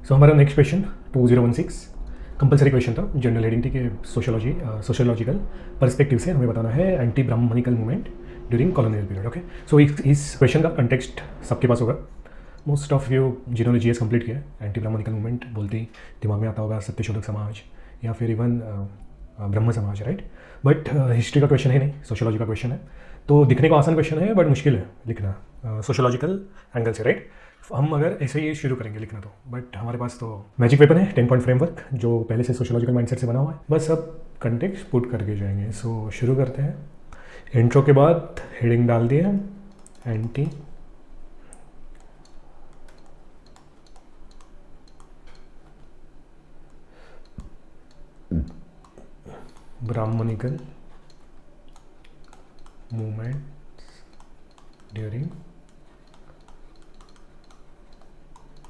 सो हमारा next question 2016 compulsory question था, general heading थी कि सोशोलॉजिकल पर्सपेक्टिव से हमें बताना है anti Brahminical movement during colonial period. Okay, so इस क्वेश्चन का कंटेक्स्ट सबके पास होगा। मोस्ट ऑफ यू जिन्होंने जीएस कंप्लीट किया है, एंटी ब्राह्मणिकल मूवमेंट बोलते ही दिमाग में आता होगा सत्यशोधक समाज या फिर इवन ब्रह्म समाज, राइट। बट हिस्ट्री का क्वेश्चन है नहीं, सोशोलॉजी का क्वेश्चन है, तो दिखने को आसान क्वेश्चन है बट मुश्किल है लिखना सोशोलॉजिकल एंगल से, राइट। हम अगर ऐसे ही शुरू करेंगे लिखना तो, बट हमारे पास तो मैजिक वेपन है 10 पॉइंट फ्रेमवर्क जो पहले से सोशोलॉजिकल माइंडसेट से बना हुआ है, बस अब कंटेक्स्ट पुट करके जाएंगे। सो शुरू करते हैं। इंट्रो के बाद हेडिंग डाल दिए anti Brahminical movement during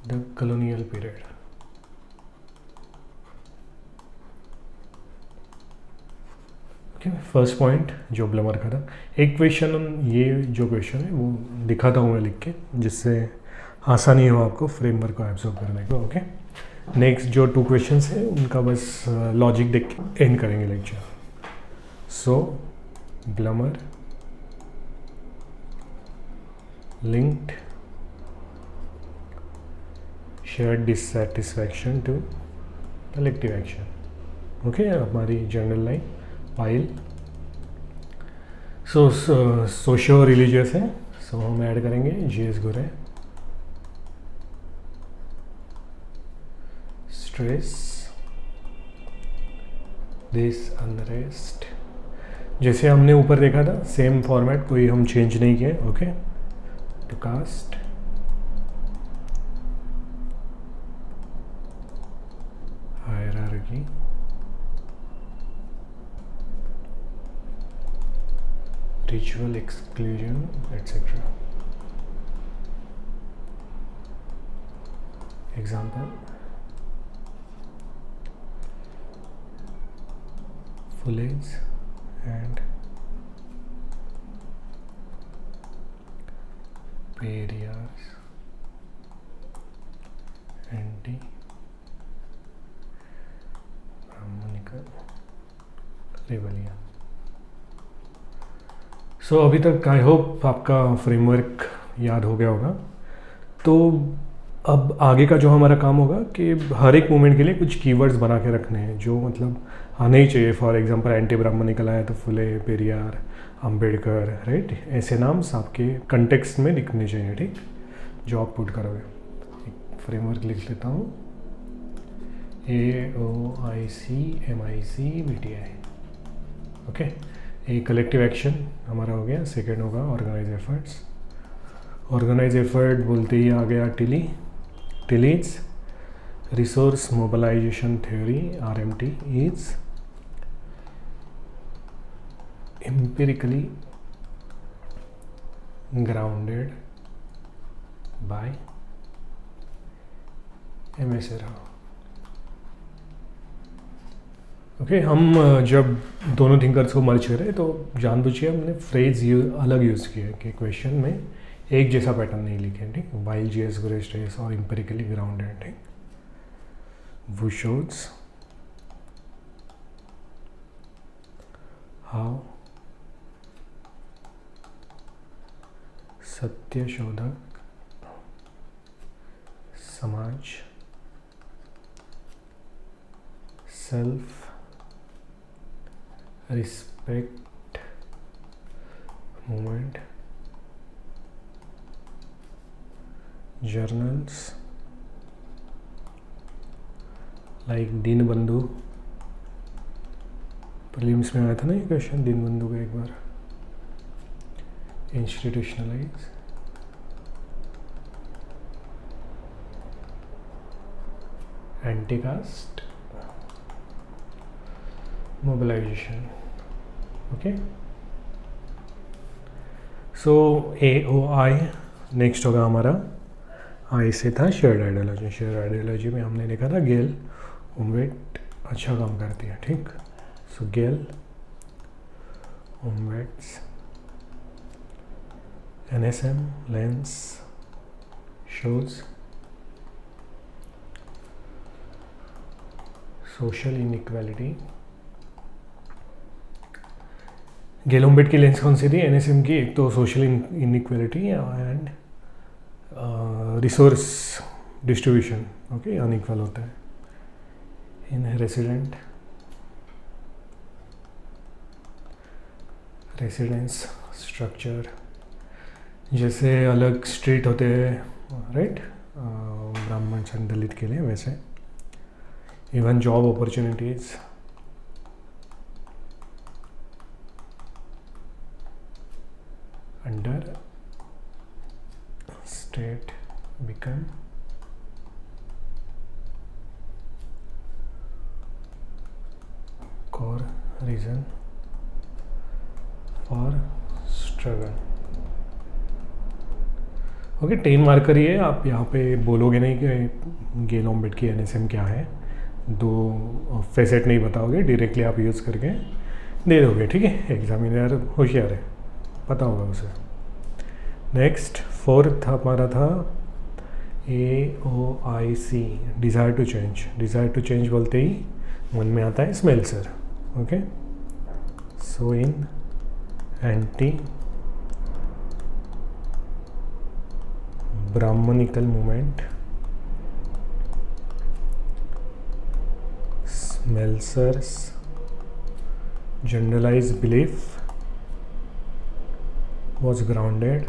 the colonial period. Okay, first point जो ब्लमर का था, एक क्वेश्चन, ये जो क्वेश्चन है वो दिखाता हूँ मैं लिख के, जिससे आसानी हो आपको फ्रेमवर्क को एब्जॉर्ब करने को। ओके, नेक्स्ट जो 2 क्वेश्चंस है उनका बस लॉजिक देख के एंड करेंगे lecture. So Blumer linked shared dissatisfaction to collective action। Okay, हमारी जनरल लाइन पाइल। सो सोशो रिलीजियस है, सो हम ऐड करेंगे GS Ghurye. Stress this unrest, जैसे हमने ऊपर देखा था सेम फॉर्मेट, कोई हम चेंज नहीं किए। Okay, to caste hierarchy, ritual exclusion, etc. Example: foliage and periods anti rebellion. So अभी तक आई होप आपका फ्रेमवर्क याद हो गया होगा। तो अब आगे का जो हमारा काम होगा कि हर एक मूवमेंट के लिए कुछ कीवर्ड्स बना के रखने हैं जो मतलब आने ही चाहिए। फॉर एग्जांपल एंटी ब्राह्मणिकल आया तो फुले, पेरियार, अंबेडकर, राइट, ऐसे नाम आपके कंटेक्स्ट में दिखने चाहिए, ठीक, जो आप पुट करोगे। एक फ्रेमवर्क लिख लेता हूँ, AOICMICBTI। ओके, एक कलेक्टिव एक्शन हमारा हो गया। सेकेंड होगा ऑर्गेनाइज एफर्ट्स। ऑर्गेनाइज एफर्ट बोलते ही आ गया Tilly's resource mobilization theory, RMT is empirically grounded by M.S. Rao। Okay, हम जब दोनों थिंकर्स को मर्ज करें तो जानबूझ के हमने फ्रेज अलग यूज़ किया कि क्वेश्चन में एक जैसा पैटर्न नहीं लिखे, ठीक। वाइल जीएस गुरे स्ट्रेस और एम्पिरिकली ग्राउंडेड, ठीक। वो shows how Satyashodhak Samaj self respect movement journals like Deenbandhu, prelims में आया था ना ये क्वेश्चन दीनबंधु का एक बार, institutionalize anti caste mobilization. Okay, so AOI next होगा हमारा। आई से था शेयर्ड आइडियोलॉजी। शेयर्ड आइडियोलॉजी में हमने देखा था गेल उम्वेट अच्छा काम करती है, ठीक। So Gail Omvedt's NSM lens shows social inequality. Gail Omvedt की लेंस कौन सी थी एनएसएम की? एक तो social inequality and resource distribution, okay, unequal होता है इन रेसिडेंस स्ट्रक्चर। जैसे अलग स्ट्रीट होते हैं राइट, ब्राह्मण एंड दलित के लिए, वैसे even job opportunities, under state become core reason for struggle। Okay, 10 marker ही है, आप यहाँ पे बोलोगे नहीं कि गेलोम्बेट की एनएसएम क्या है, दो फेसेट नहीं बताओगे, डायरेक्टली आप यूज़ करके दे दोगे, ठीक है। एग्जामिनर होशियार है, पता होगा उसे। नेक्स्ट 4th हमारा था AOIC, desire to change. Desire to change बोलते ही मन में आता है Smelser, okay. So in anti Brahminical movement Smelser's generalized belief was grounded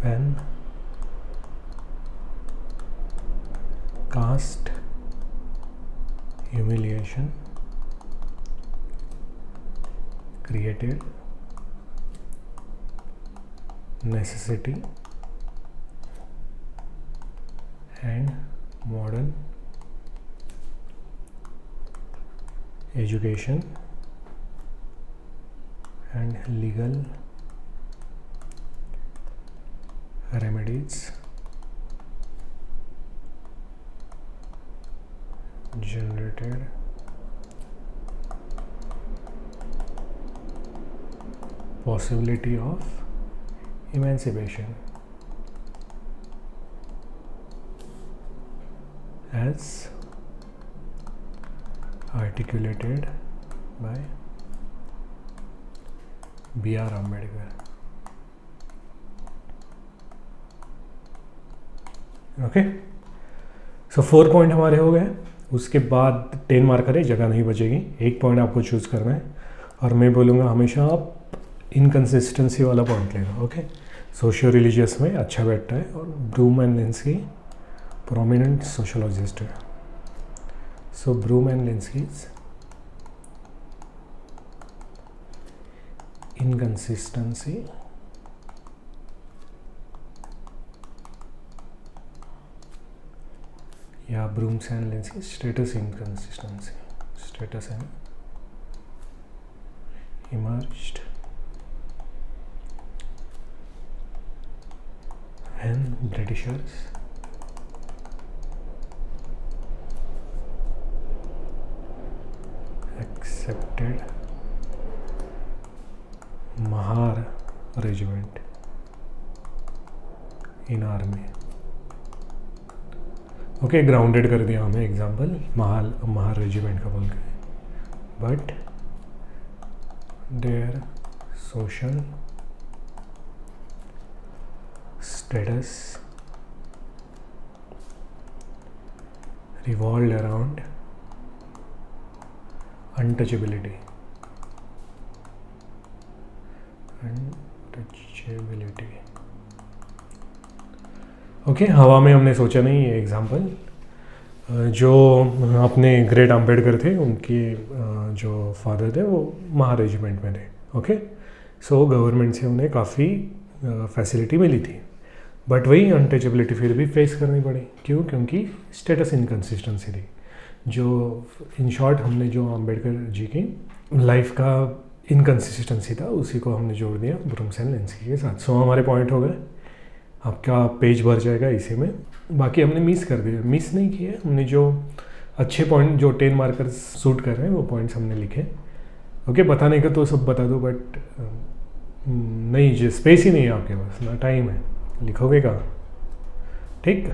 when caste humiliation created necessity and modern education and legal remedies generated possibility of emancipation as articulated by B.R. Ambedkar। Okay, so 4 point हमारे हो गए। उसके बाद 10 marker है, जगह नहीं बचेगी, एक पॉइंट आपको चूज़ करना है और मैं बोलूँगा हमेशा आप इनकन्सिस्टेंसी वाला पॉइंट लेना, ओके। सोशियो रिलीजियस में अच्छा बैठता है और ब्रूम एंड लिंस्की प्रोमिनेंट सोशोलॉजिस्ट है। So Broom and Linsky's inconsistency या Brooms and Linsky's status inconsistency, status and emerged when Britishers accepted Mahar regiment in army। Okay, grounded कर दिया हमें एग्जाम्पल महार रेजिमेंट का बोल के, but their social status revolved around untouchability. Okay, हवा में हमने सोचा नहीं ये एग्जाम्पल। जो अपने ग्रेट अम्बेडकर थे, उनके जो फादर थे वो महार रेजिमेंट में थे, ओके। सो गवर्नमेंट से उन्हें काफ़ी फैसिलिटी मिली थी, बट वही अनटचेबिलिटी फिर भी फेस करनी पड़ी। क्यों? क्योंकि स्टेटस इनकन्सिस्टेंसी थी। जो इन शॉर्ट हमने जो अम्बेडकर जी की लाइफ का इनकन्सिस्टेंसी था, उसी को हमने जोड़ दिया ब्रूम्स एंड लिंस्की के साथ। सो हमारे पॉइंट हो गए, आपका पेज भर जाएगा इसी में। बाकी हमने मिस कर दिया, मिस नहीं किए, हमने जो अच्छे पॉइंट जो 10 मार्कर सूट कर रहे हैं वो पॉइंट्स हमने लिखे। ओके, बताने का तो सब बता दो, बट नहीं, जो स्पेस ही नहीं है आपके पास, ना टाइम है, लिखोगे कहाँ, ठीक।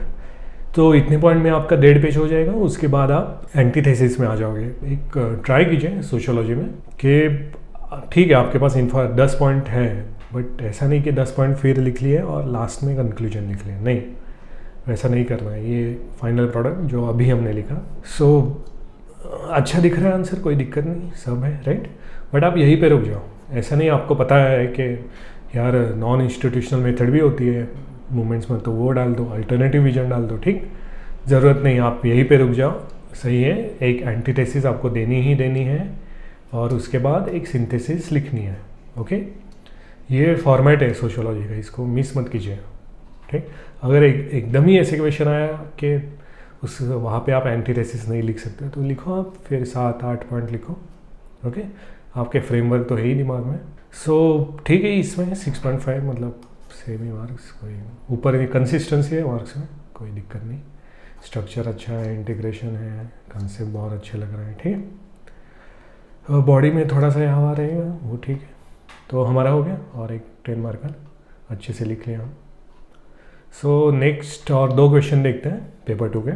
तो इतने पॉइंट में आपका 1.5 पेज हो जाएगा। उसके बाद आप एंटीथेसिस में आ जाओगे। एक ट्राई कीजिए सोशियोलॉजी में कि ठीक है आपके पास इन्फो 10 पॉइंट है, बट ऐसा नहीं कि 10 पॉइंट फिर लिख लिए और लास्ट में कंक्लूजन लिख लिया, नहीं, वैसा नहीं करना है। ये फाइनल प्रोडक्ट जो अभी हमने लिखा। सो अच्छा दिख रहा है आंसर, कोई दिक्कत नहीं, सब है राइट, बट आप यहीं पे रुक जाओ। ऐसा नहीं आपको पता है कि यार नॉन इंस्टीट्यूशनल मेथड भी होती है मूवमेंट्स में, तो वो डाल दो, अल्टरनेटिव विजन डाल दो, ठीक, ज़रूरत नहीं, आप यहीं पे रुक जाओ। सही है, एक एंटीथेसिस आपको देनी ही देनी है और उसके बाद एक सिंथेसिस लिखनी है। ओके, ये फॉर्मेट है सोशियोलॉजी का, इसको मिस मत कीजिए, ठीक। अगर एकदम ही ऐसे क्वेश्चन आया कि उस वहाँ पे आप एंटीथेसिस नहीं लिख सकते तो लिखो आप फिर 7-8 पॉइंट लिखो। ओके, आपके फ्रेमवर्क तो है ही दिमाग में। सो ठीक है, इसमें 6.5 मतलब सेम ही मार्क्स, कोई ऊपर कंसिस्टेंसी है मार्क्स में, कोई दिक्कत नहीं। स्ट्रक्चर अच्छा है, इंटीग्रेशन है, कंसेप्ट बहुत अच्छे लग रहे हैं, ठीक है। बॉडी में थोड़ा सा यहाँ वहाँ रहेगा वो ठीक है। तो हमारा हो गया और एक 10 मार्कर अच्छे से लिख लिया हम। सो नेक्स्ट और 2 क्वेश्चन देखते हैं पेपर 2 के।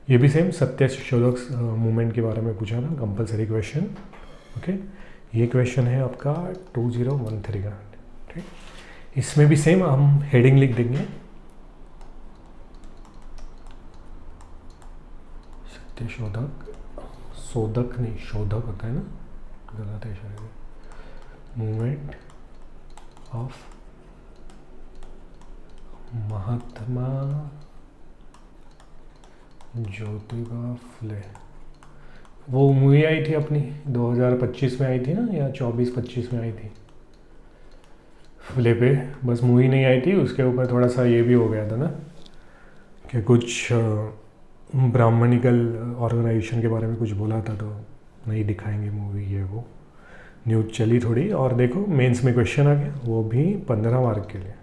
ये भी सेम सत्यशोधक मूवमेंट के बारे में पूछा था, कंपलसरी क्वेश्चन। ओके, ये क्वेश्चन है आपका 2013 का, ठीक। इसमें भी सेम हम हेडिंग लिख देंगे, सत्यशोधक, शोधक नहीं, शोधक होता है ना, गलत है शायद, मूवमेंट ऑफ महात्मा ज्योतिबा फुले। वो मूवी आई थी अपनी 2025 में आई थी ना, या 24-25 में आई थी फुले पे। बस मूवी नहीं आई थी, उसके ऊपर थोड़ा सा ये भी हो गया था ना कि कुछ ब्राह्मणिकल ऑर्गेनाइजेशन के बारे में कुछ बोला था, तो नहीं दिखाएंगे मूवी, ये वो न्यूज़ चली थोड़ी। और देखो मेंस में क्वेश्चन आ गया, वो भी 15 मार्क के लिए।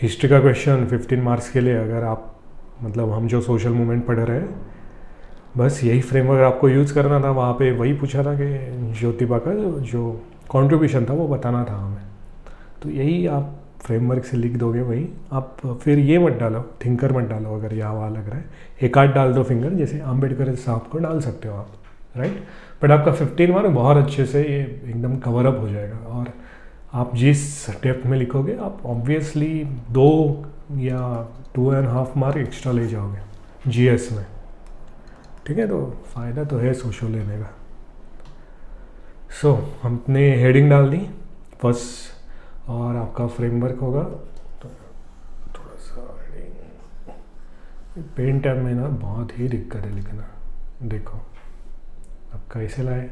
हिस्ट्री का क्वेश्चन 15 मार्क्स के लिए। अगर आप मतलब हम जो सोशल मूवमेंट पढ़ रहे हैं, बस यही फ्रेमवर्क आपको यूज़ करना था। वहाँ पे वही पूछा था कि ज्योतिबा का जो कंट्रीब्यूशन था वो बताना था हमें, तो यही आप फ्रेमवर्क से लिख दोगे वही। आप फिर ये मत डालो, थिंकर मत डालो, अगर यहाँ वहाँ लग रहा है एक आध डाल दो फिंगर, जैसे अम्बेडकर साहब को डाल सकते हो आप, राइट। बट आपका 15 मार्क बहुत अच्छे से ये एकदम कवर अप हो जाएगा। और आप जिस डेप्थ में लिखोगे आप ऑब्वियसली 2 या 2.5 मार्क एक्स्ट्रा ले जाओगे जीएस में, ठीक है। तो फ़ायदा तो है सोशल लेने का। सो हमने हेडिंग डाल दी फर्स्ट, और आपका फ्रेमवर्क होगा तो थोड़ा सा हेडिंग, पेन टैब में ना बहुत ही दिक्कत है लिखना। देखो अब कैसे लाए,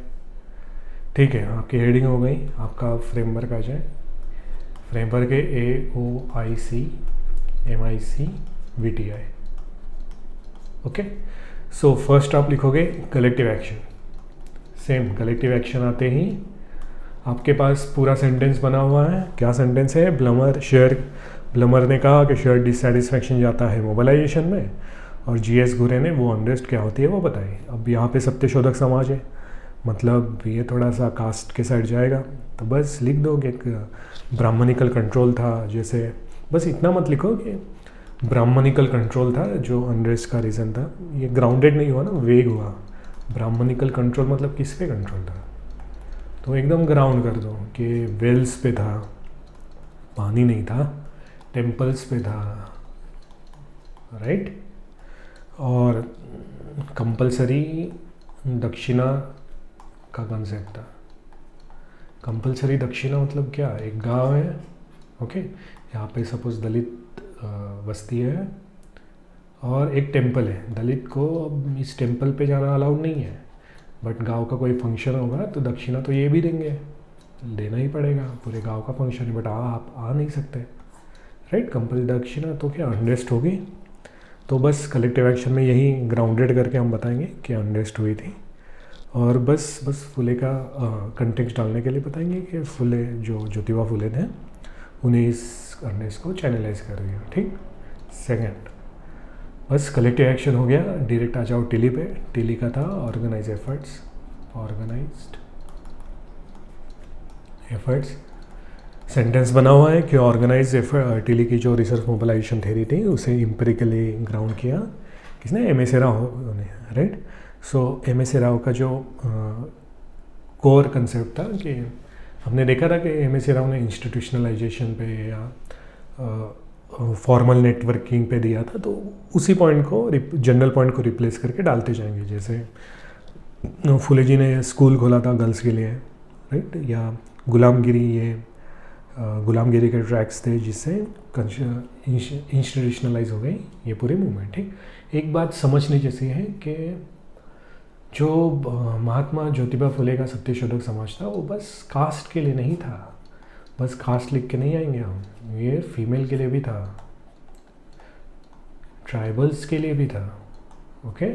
ठीक है। आपकी हेडिंग हो गई, आपका फ्रेमवर्क आ जाए। फ्रेमवर्क है AOIC MIC VTI। Okay, so first आप लिखोगे collective action. Same collective action आते ही आपके पास पूरा सेंटेंस बना हुआ है। क्या सेंटेंस है? ब्लमर ने कहा कि शेयर डिससेटिस्फैक्शन जाता है मोबिलाइजेशन में, और GS घुरे ने वो अनरेस्ट क्या होती है वो बताई। अब यहाँ पे सत्यशोधक समाज है, मतलब ये थोड़ा सा कास्ट के साइड जाएगा, तो बस लिख दो कि एक ब्राह्मणिकल कंट्रोल था। जैसे बस इतना मत लिखो कि ब्राह्मणिकल कंट्रोल था जो अनरेस्ट का रीज़न था। ये ग्राउंडेड नहीं हुआ ना, वेग हुआ। ब्राह्मणिकल कंट्रोल मतलब किस पे कंट्रोल था, तो एकदम ग्राउंड कर दो कि वेल्स पे था, पानी नहीं था, टेम्पल्स पे था, राइट। और कंपलसरी दक्षिणा का कंसेप्ट था। कंपलसरी दक्षिणा मतलब क्या? एक गांव है, ओके, यहाँ पे सपोज दलित बस्ती है और एक टेम्पल है। दलित को अब इस टेम्पल पे जाना अलाउड नहीं है, बट गांव का कोई फंक्शन होगा तो दक्षिणा तो ये भी देंगे, देना ही पड़ेगा, पूरे गांव का फंक्शन है, बट आप आ नहीं सकते, राइट। कंपल दक्षिणा तो क्या अनरेस्ट होगी। तो बस कलेक्टिव एक्शन में यही ग्राउंडेड करके हम बताएंगे कि अनरेस्ट हुई थी, और बस फुले का कंटेक्स्ट डालने के लिए बताएंगे कि फुले जो ज्योतिबा फुले थे उन्हें इस अनरेस्ट को चैनलाइज कर रही है, ठीक। सेकेंड, बस कलेक्टिव एक्शन हो गया, डायरेक्ट आ जाओ टिली पे। टिली का था ऑर्गेनाइज्ड एफर्ट्स। सेंटेंस बना हुआ है कि ऑर्गेनाइज टिली की जो रिसर्च मोबिलाइजेशन थ्योरी थी उसे इम्पेरिकली ग्राउंड किया किसने, एम एस राव ने, राइट। सो एम एस राव का जो कोर कंसेप्ट था कि हमने देखा था कि एम एस राव ने इंस्टीट्यूशनलाइजेशन पे या फॉर्मल नेटवर्किंग पे दिया था, तो उसी पॉइंट को जनरल पॉइंट को रिप्लेस करके डालते जाएंगे। जैसे फुले जी ने स्कूल खोला था गर्ल्स के लिए, राइट, या गुलामगिरी, ये गुलामगिरी के ट्रैक्स थे जिससे इंस्टीट्यूशनलाइज हो गई ये पूरी मूवमेंट। ठीक, एक बात समझने जैसी है कि जो महात्मा ज्योतिबा फुले का सत्यशोधक समाज था वो बस कास्ट के लिए नहीं था, बस कास्ट लिख के नहीं आएंगे हम, ये फीमेल के लिए भी था, ट्राइबल्स के लिए भी था, ओके।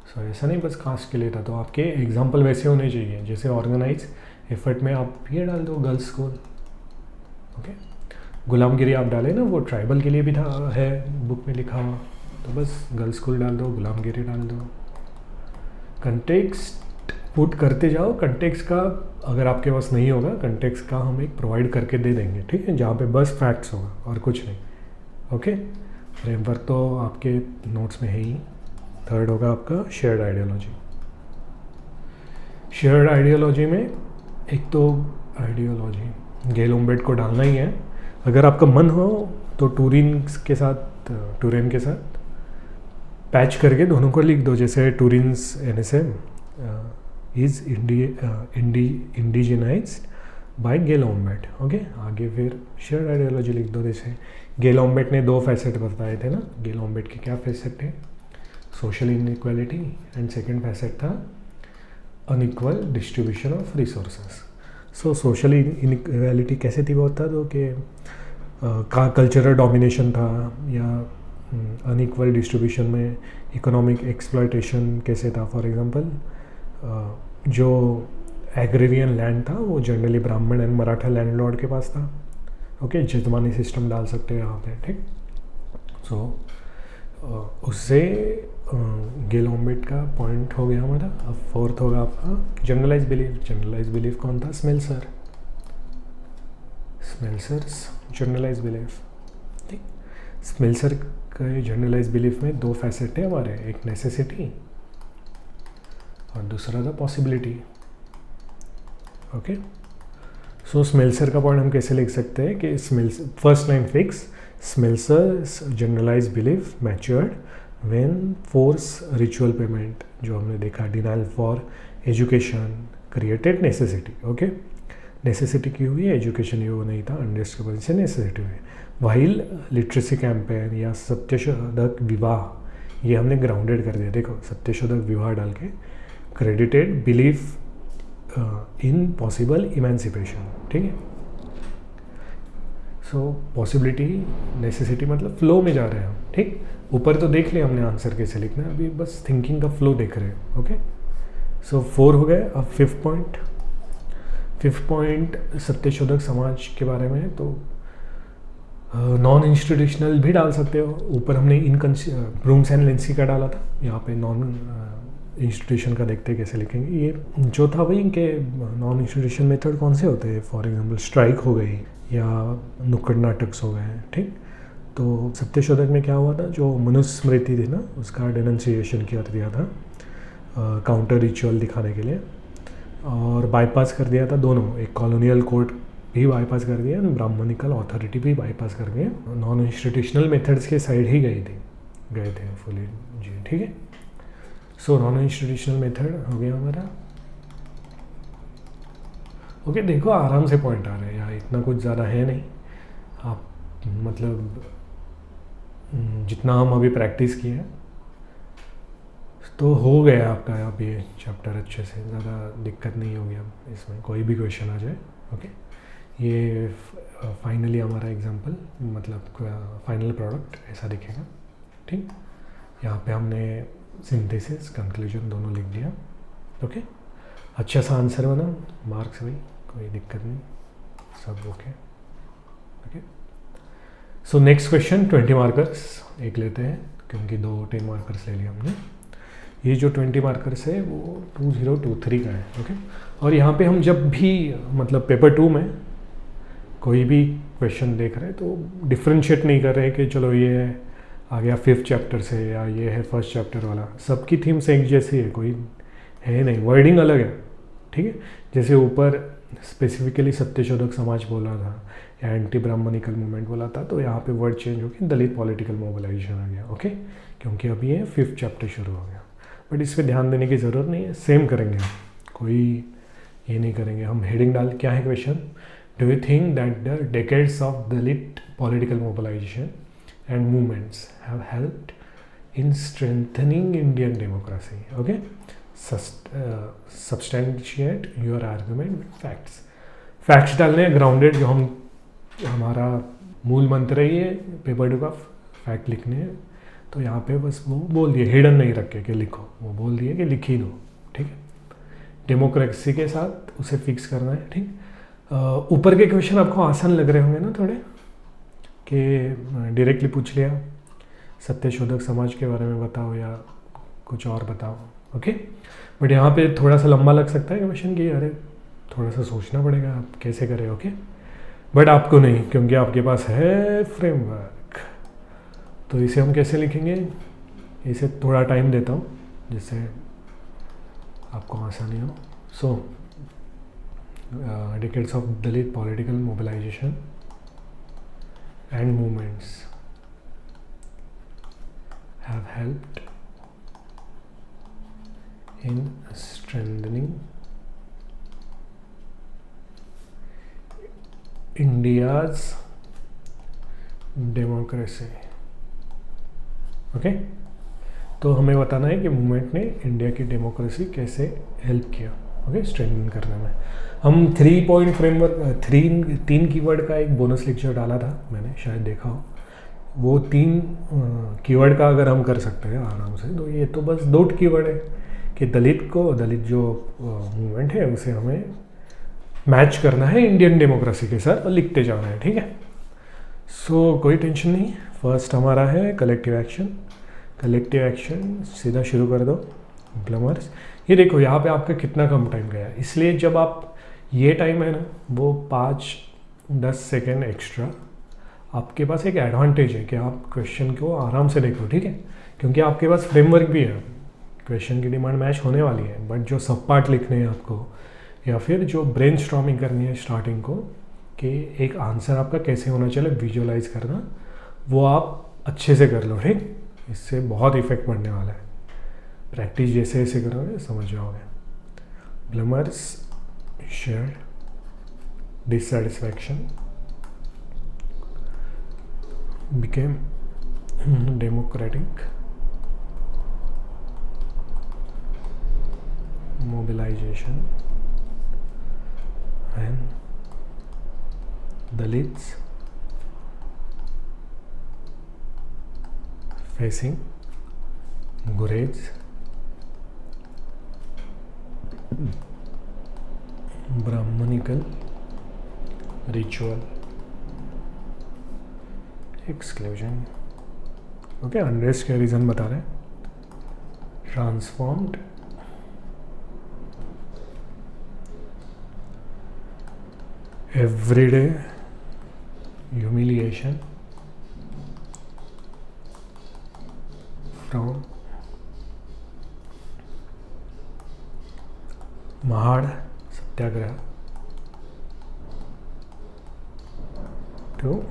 सो ऐसा नहीं बस कास्ट के लिए था। तो आपके एग्जाम्पल वैसे होने चाहिए, जैसे ऑर्गेनाइज एफर्ट में आप ये डाल दो गर्ल्स स्कूल, ओके। गुलामगिरी आप डालें ना, वो ट्राइबल के लिए भी था, है बुक में लिखा हुआ, तो बस गर्ल्स स्कूल डाल दो, गुलामगिरी डाल दो। कंटेक्स्ट पुट करते जाओ, कंटेक्स्ट का अगर आपके पास नहीं होगा, कंटेक्स्ट का हम एक प्रोवाइड करके दे देंगे, ठीक है, जहाँ पे बस फैक्ट्स होगा और कुछ नहीं, ओके। फ्रेमवर्क तो आपके नोट्स में है ही। थर्ड होगा आपका शेयर्ड आइडियोलॉजी। शेयर्ड आइडियोलॉजी में एक तो आइडियोलॉजी गेल ओम्बेट को डालना ही है। अगर आपका मन हो तो टूरिन के साथ पैच करके दोनों को लिख दो, जैसे Touraine's NSM is indigenised by Gail Omvedt, okay. आगे फिर शेयर्ड आइडियोलॉजी लिख दो, जैसे गेल ओम्बेट ने 2 फैसेट बताए थे ना। गेल ओम्बेट के क्या फैसेट थे, social inequality, and second facet था unequal distribution of resources. So social inequality कैसे थी, वो होता तो कि का कल्चरल डोमिनेशन था, या अनइक्वल डिस्ट्रीब्यूशन में इकोनॉमिक एक्सप्लॉयटेशन कैसे था। फॉर एग्जांपल जो एग्रेरियन लैंड था वो जनरली ब्राह्मण एंड मराठा लैंडलॉर्ड के पास था, ओके। जजमानी सिस्टम डाल सकते हैं यहाँ पे, ठीक। सो उससे गेल ओम्बेट का पॉइंट हो गया हमारा। अब फोर्थ होगा आपका जनरलाइज बिलीफ। जनरलाइज बिलीफ कौन था, स्मेल्सर, स्मेल्सर्स जनरलाइज बिलीफ, ठीक। स्मेल्सर के जनरलाइज बिलीफ में 2 फैसेट है हमारे, एक नेसेसिटी और दूसरा था पॉसिबिलिटी, ओके। सो स्मेल्सर का पॉइंट हम कैसे लिख सकते हैं कि first line fix, Smelser's generalise belief matured when force ritual payment, जो हमने देखा denial for education created necessity, okay. Necessity की हुई, एजुकेशन ये वो नहीं था, अंडरस्ट की वजह से नेसेसिटी हुई। वाइल लिटरेसी कैंपेन या सत्यशोधक विवाह, ये हमने ग्राउंडेड कर दिया। देखो सत्यशोधक विवाह डाल के credited belief in possible emancipation, ठीक है। सो पॉसिबिलिटी नेसेसिटी मतलब फ्लो में जा रहे हैं हम, ठीक। ऊपर तो देख लिया हमने आंसर कैसे लिखना है, अभी बस थिंकिंग का फ्लो देख रहे हैं, ओके। सो 4 हो गए। अब फिफ्थ पॉइंट सत्यशोधक समाज के बारे में, तो नॉन इंस्टीट्यूशनल भी डाल सकते हो। ऊपर हमने ब्रूम्स एंड लिंसी का डाला था, यहाँ पे नॉन इंस्टीट्यूशन का देखते कैसे लिखेंगे। ये जो था वही इनके नॉन इंस्टीट्यूशन मेथड कौन से होते हैं, फॉर एग्जांपल स्ट्राइक हो गई या नुक्कड़ नाटक्स हो गए, ठीक। तो सत्यशोधक में क्या हुआ था, जो मनुस्मृति थी ना उसका डेनंसिएशन किया दिया था काउंटर रिचुअल दिखाने के लिए, और बाईपास कर दिया था दोनों, एक कॉलोनियल कोर्ट भी बाईपास कर दिया, ब्राह्मणिकल अथॉरिटी भी बाईपास कर दिया, नॉन इंस्टीट्यूशनल मेथड्स के साइड ही गए थे फुले जी, ठीक है। सो नॉन इंस्टीट्यूशनल मेथड हो गया हमारा, ओके। देखो आराम से पॉइंट आ रहे हैं यार, इतना कुछ ज़्यादा है नहीं। आप मतलब जितना हम अभी प्रैक्टिस किए हैं तो हो गया आपका अब ये चैप्टर अच्छे से, ज़्यादा दिक्कत नहीं होगी अब इसमें, कोई भी क्वेश्चन आ जाए, ओके। ये फाइनली हमारा एग्जाम्पल मतलब फाइनल प्रोडक्ट ऐसा दिखेगा, ठीक। यहाँ पे हमने सिंथेसिस कंक्लूजन दोनों लिख दिया, ओके। अच्छा सा आंसर बना, मार्क्स भाई कोई दिक्कत नहीं, सब okay. So next question 20 markers एक लेते हैं, क्योंकि 2 10 मार्कर्स ले लिए हमने। ये जो 20 मार्कर्स है वो 2023 का है, ओके। और यहाँ पे हम जब भी मतलब पेपर 2 में कोई भी क्वेश्चन देख रहे हैं तो डिफ्रेंशिएट नहीं कर रहे कि चलो ये आ गया 5th चैप्टर से या ये है 1st चैप्टर वाला, सबकी थीम्स एक जैसी है, कोई है नहीं, वर्डिंग अलग है, ठीक है। जैसे ऊपर स्पेसिफिकली सत्यशोधक समाज बोला था या एंटी ब्राह्मणिकल मूवमेंट बोला था, तो यहाँ पे वर्ड चेंज होकर दलित पॉलिटिकल मोबिलाइजेशन आ गया, ओके, क्योंकि अभी ये 5th चैप्टर शुरू हो गया। बट इस पर ध्यान देने की ज़रूरत नहीं है, सेम करेंगे हम, कोई ये नहीं करेंगे हम। हेडिंग डाल, क्या है question, do you think that the decades of Dalit political mobilisation and movements have helped in strengthening Indian democracy, okay, substantiate your argument with facts. Facts डालने हैं, ग्राउंडेड, जो हमारा मूल मंत्र है ये पेपर 2 का, फैक्ट लिखने हैं। तो यहाँ पे बस वो बोल दिए, हिडन नहीं रखे कि लिखो, वो बोल दिए कि लिख ही दो, ठीक है। डेमोक्रेसी के साथ उसे फिक्स करना है, ठीक। ऊपर के क्वेश्चन आपको आसान लग रहे होंगे ना थोड़े, कि डायरेक्टली पूछ लिया सत्यशोधक समाज के बारे में बताओ या कुछ और बताओ, ओके। बट यहाँ पे थोड़ा सा लंबा लग सकता है क्वेश्चन कि अरे थोड़ा सा सोचना पड़ेगा आप कैसे करें, ओके। बट आपको नहीं, क्योंकि आपके पास है फ्रेमवर्क। तो इसे हम कैसे लिखेंगे, इसे थोड़ा टाइम देता हूँ जिससे आपको आसानी हो। So decades of Dalit political mobilisation and movements have helped in strengthening India's democracy, okay. तो हमें बताना है कि मूवमेंट ने इंडिया की डेमोक्रेसी कैसे हेल्प किया, ओके, स्ट्रेंथन करने में। हम 3 पॉइंट फ्रेमवर्क, 3 कीवर्ड का एक बोनस लेक्चर डाला था मैंने, शायद देखा हो। वो 3 कीवर्ड का अगर हम कर सकते हैं आराम से, तो ये तो बस 2 कीवर्ड है कि दलित जो मूवमेंट है उसे हमें मैच करना है इंडियन डेमोक्रेसी के साथ और लिखते जाना है, ठीक है। सो कोई टेंशन नहीं। फर्स्ट हमारा है कलेक्टिव एक्शन। कलेक्टिव एक्शन सीधा शुरू कर दो, ब्लमर्स। ये देखो यहाँ पे आपका कितना कम टाइम गया, इसलिए जब आप ये टाइम है ना वो 5-10 सेकेंड एक्स्ट्रा, आपके पास एक एडवांटेज है कि आप क्वेश्चन को आराम से देखो, ठीक है, क्योंकि आपके पास फ्रेमवर्क भी है, क्वेश्चन की डिमांड मैच होने वाली है। बट जो सब पार्ट लिखने हैं आपको, या फिर जो ब्रेनस्टॉर्मिंग करनी है स्टार्टिंग को, कि एक आंसर आपका कैसे होना चाहिए विजुअलाइज करना, वो आप अच्छे से कर लो, ठीक। इससे बहुत इफेक्ट पड़ने वाला है। प्रैक्टिस जैसे जैसे करोगे समझ जाओगे। Blumer's share dissatisfaction became democratic mobilization when Dalits facing Gurez, Brahmanical ritual exclusion, okay, unrest के रीज़न बता रहे हैं। Transformed everyday humiliation from Mahad Satyagraha to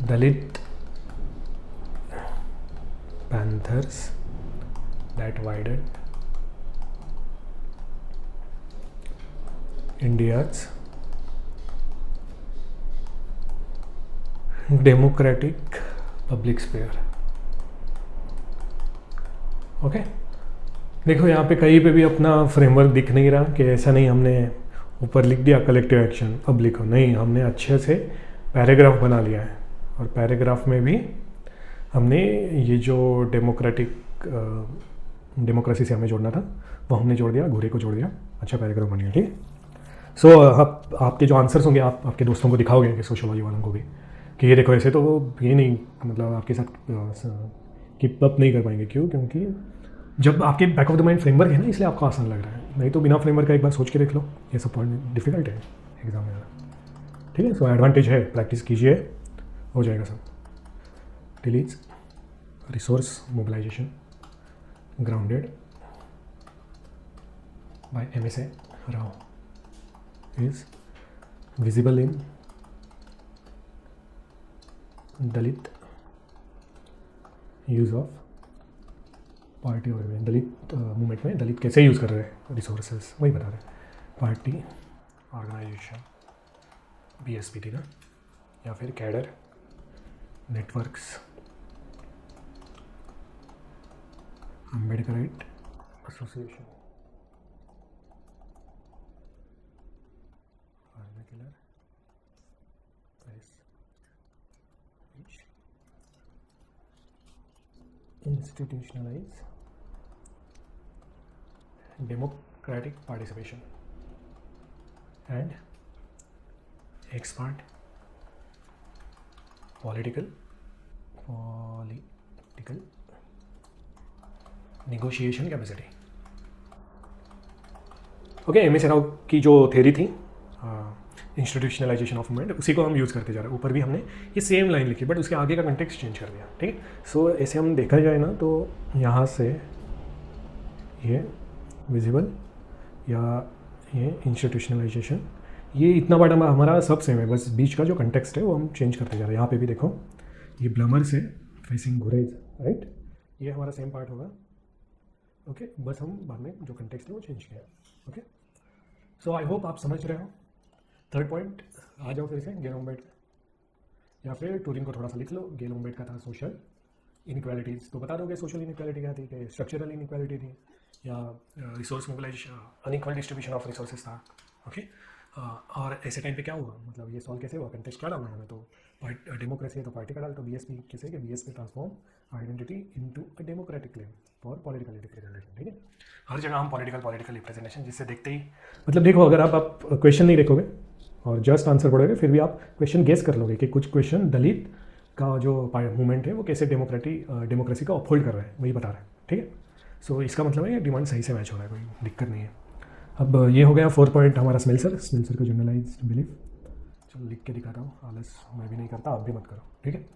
Dalit Panthers that widened India's democratic public sphere, okay. देखो यहाँ पे कहीं पे भी अपना फ्रेमवर्क दिख नहीं रहा कि ऐसा नहीं हमने ऊपर लिख दिया कलेक्टिव एक्शन अब लिखो, नहीं, हमने अच्छे से पैराग्राफ बना लिया है। और पैराग्राफ में भी हमने ये जो डेमोक्रेसी से हमें जोड़ना था वो हमने जोड़ दिया, घोड़े को जोड़ दिया, अच्छा पैराग्राफ बन गया, ठीक है। सो आपके जो आंसर्स होंगे आप आपके दोस्तों को दिखाओगे कि सोशियोलॉजी वालों को भी कि ये देखो ऐसे, तो वो ये नहीं, मतलब आपके साथ कीप अप नहीं कर पाएंगे। क्यों? क्योंकि जब आपके back of the mind framework है ना, इसलिए आपको आसान लग रहा है, नहीं तो बिना फ्रेमवर्क का एक बार सोच के देख लो, ये सब पॉइंट डिफिकल्ट है एग्जाम में। ठीक है। सो एडवांटेज है, प्रैक्टिस कीजिए, हो जाएगा सब। Dalit resource mobilisation grounded by MSA Rao is visible in Dalit use of party और दलित मूवमेंट में दलित कैसे यूज़ कर रहे हैं रिसोर्सेज, वही बता रहे हैं। पार्टी ऑर्गेनाइजेशन BSP थी ना, या फिर cadre networks Ambedkarite association institutionalize democratic participation and expand political negotiation capacity। Okay, M S Rao की जो थ्योरी थी इंस्टीट्यूशनलाइजेशन ऑफ मूवमेंट, उसी को हम यूज़ करते जा रहे हैं। ऊपर भी हमने ये सेम लाइन लिखी, बट उसके आगे का कंटेक्स्ट चेंज कर दिया, ठीक है। सो ऐसे हम देखा जाए ना तो यहाँ से ये विजिबल या ये इंस्टीट्यूशनलाइजेशन, ये इतना बड़ा हमारा सब सेम है, बस बीच का जो कंटेक्स्ट है वो हम चेंज करते जा रहे हैं। यहाँ पे भी देखो, ये ब्लमर से फेसिंग गुरेज, राइट, ये हमारा सेम पार्ट होगा। ओके, बस हम बाद में जो कंटेक्स्ट है वो चेंज किया। ओके, सो आई होप आप समझ रहे हो। थर्ड पॉइंट आ जाओ फिर से गेल ओम्बेड, या फिर टूरिंग को थोड़ा सा लिख लो। गेल ओम्बेड का था सोशल इनइक्वालिटीज़, तो बता दोगे सोशल इनइक्वालिटी क्या थी, कि स्ट्रक्चरल इनइक्वालिटी थी, या resource mobilisation unequal distribution of resources था। ओके, और ऐसे टाइम पे क्या हुआ, मतलब ये सॉल्व कैसे हुआ, कंटेक्स्ट क्या डालना है हमें, तो डेमोक्रेसी है तो पार्टी का डाल, तो BSP कैसे कि BSP transform identity into a democratic claim for political representation. ठीक है, हर जगह हम पॉलिटिकल रिप्रेजेंटेशन, जिससे देखते ही मतलब देखो, अगर आप क्वेश्चन नहीं देखोगे और जस्ट आंसर पढ़ोगे, फिर भी आप क्वेश्चन गेस कर लोगे कि कुछ क्वेश्चन दलित का जो मूवमेंट है वो कैसे डेमोक्रेसी का अपहोल्ड कर रहा है, वही बता रहा है। ठीक है, सो इसका मतलब है डिमांड सही से मैच हो रहा है, कोई दिक्कत नहीं है। अब ये हो गया 4 पॉइंट हमारा स्मेल्सर का जनरलाइज्ड बिलीफ। चलो लिख के दिखाता हूँ, आलस मैं भी नहीं करता, आप भी मत करो, ठीक है।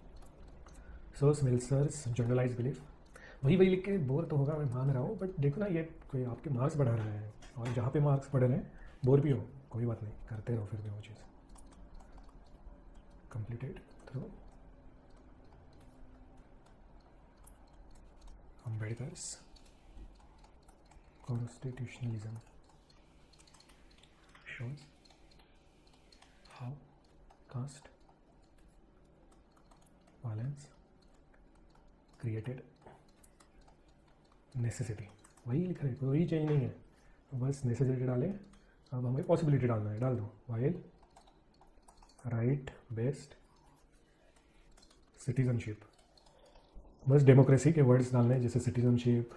सो स्मेल्सर्स जनरलाइज्ड बिलीफ, वही लिख के बोर तो होगा, मैं मान रहा हूँ, बट देखो ना, ये कोई आपके मार्क्स बढ़ा रहा है, और जहाँ पे मार्क्स बढ़ रहे हैं बोर भी हो, कोई बात नहीं, करते रहो फिर भी वो चीज़। Completed through Ambedkar's constitutionalism shows how caste violence created necessity। वही लिख रहे, कोई चेंज नहीं है, बस नेसेसिटी डाले। अब हमें पॉसिबिलिटी डालना है, डाल दो, वाइल राइट बेस्ड सिटीजनशिप, बस डेमोक्रेसी के वर्ड्स डालने हैं, जैसे citizenship,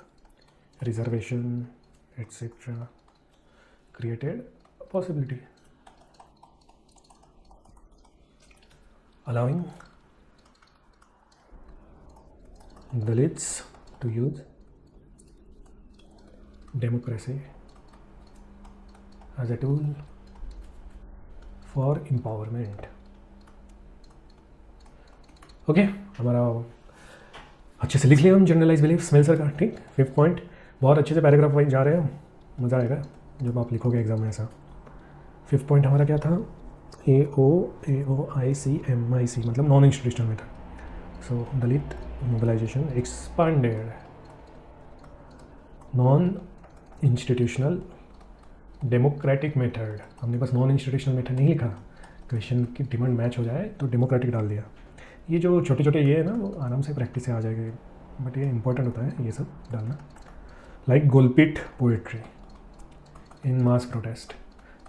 reservation etcetera, created possibility allowing Dalits to use democracy as a tool for empowerment। Okay, हमारा अच्छे से लिख लिया हम जनरलाइज बिलीफ स्मेल्सर का। ठीक, 5th पॉइंट बहुत अच्छे से पैराग्राफ वाइज जा रहे हो, मज़ा आएगा जब आप लिखोगे एग्जाम में ऐसा। 5th पॉइंट हमारा क्या था, AOICMIC मतलब non institutional method. So Dalit mobilisation expanded non institutional democratic method. हमने बस नॉन इंस्टीट्यूशनल मेथड नहीं लिखा, क्वेश्चन की डिमांड मैच हो जाए तो डेमोक्रेटिक डाल दिया। ये जो छोटे छोटे ये है ना, वो आराम से प्रैक्टिस से आ जाएगा, बट ये इंपॉर्टेंट होता है ये सब डालना। Like Golpitha poetry in mass protest,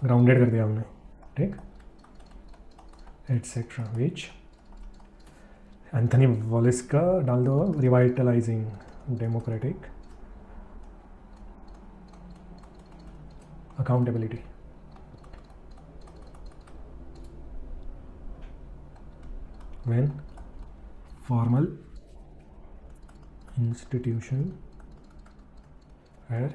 grounded कर दिया हमने, ठीक, एटसेट्रा। विच एंथनी वॉलिस का डाल दो, revitalising democratic accountability. When formal institution है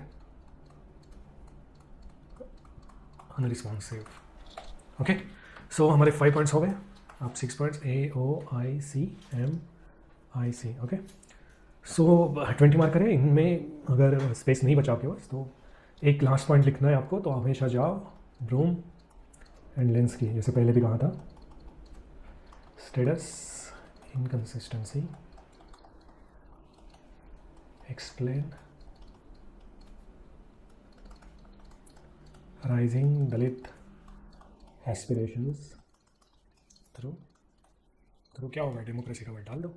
unresponsive। ओके, सो हमारे 5 पॉइंट्स हो गए, अब 6 पॉइंट्स AOICMIC, ओके। सो 20 मार्कर है, इनमें अगर स्पेस नहीं बचा आपके पास तो एक लास्ट पॉइंट लिखना है आपको, तो हमेशा जाओ ब्रूम एंड लेंस की, जैसे पहले भी कहा था, status inconsistency explain rising Dalit aspirations through क्या होगा, डेमोक्रेसी का वर्ड डाल दो,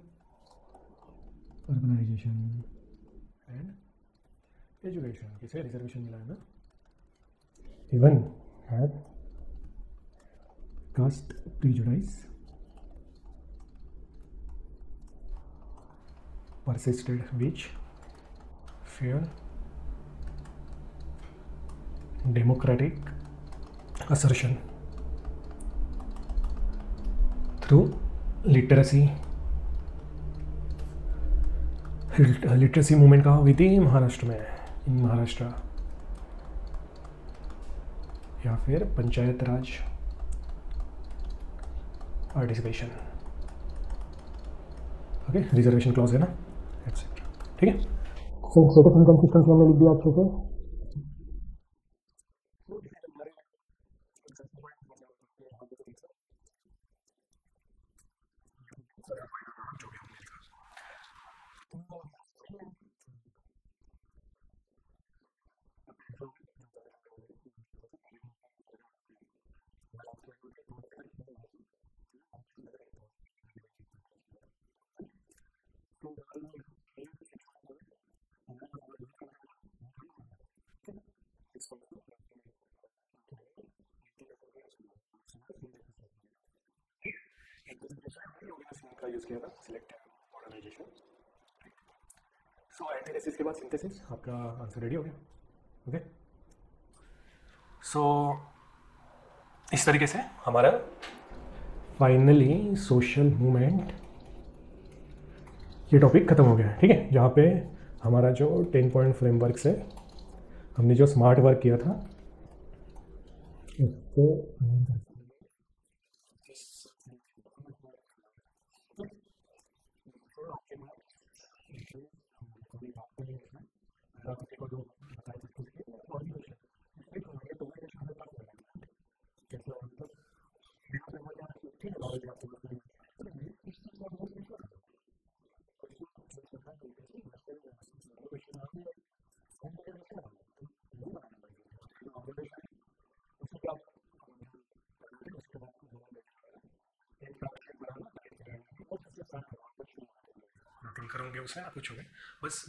अर्बनाइजेशन एंड एजुकेशन, किसे रिजर्वेशन मिला है ना, even had caste prejudice persisted which fear democratic assertion through literacy movement कहाँ हुई थी, महाराष्ट्र में, इन महाराष्ट्र, या फिर panchayat raj participation, okay, reservation clause है ना, एटसेट्रा, ठीक है। सो स्टेटस इनकंसिस्टेंसी हमने लिख दिया अच्छे से। का यूज़ किया था, सिलेक्ट ऑर्गेनाइजेशन। सो एंटीथेसिस के बाद सिंथेसिस, आपका आंसर रेडी हो गया, ओके। सो इस तरीके से हमारा फाइनली सोशल मूवमेंट ये टॉपिक ख़त्म हो गया है, ठीक है। जहाँ पे हमारा जो 10 पॉइंट फ्रेमवर्क से हमने जो स्मार्ट वर्क किया था उसको करोगे उसमें आप पूछोगे बस।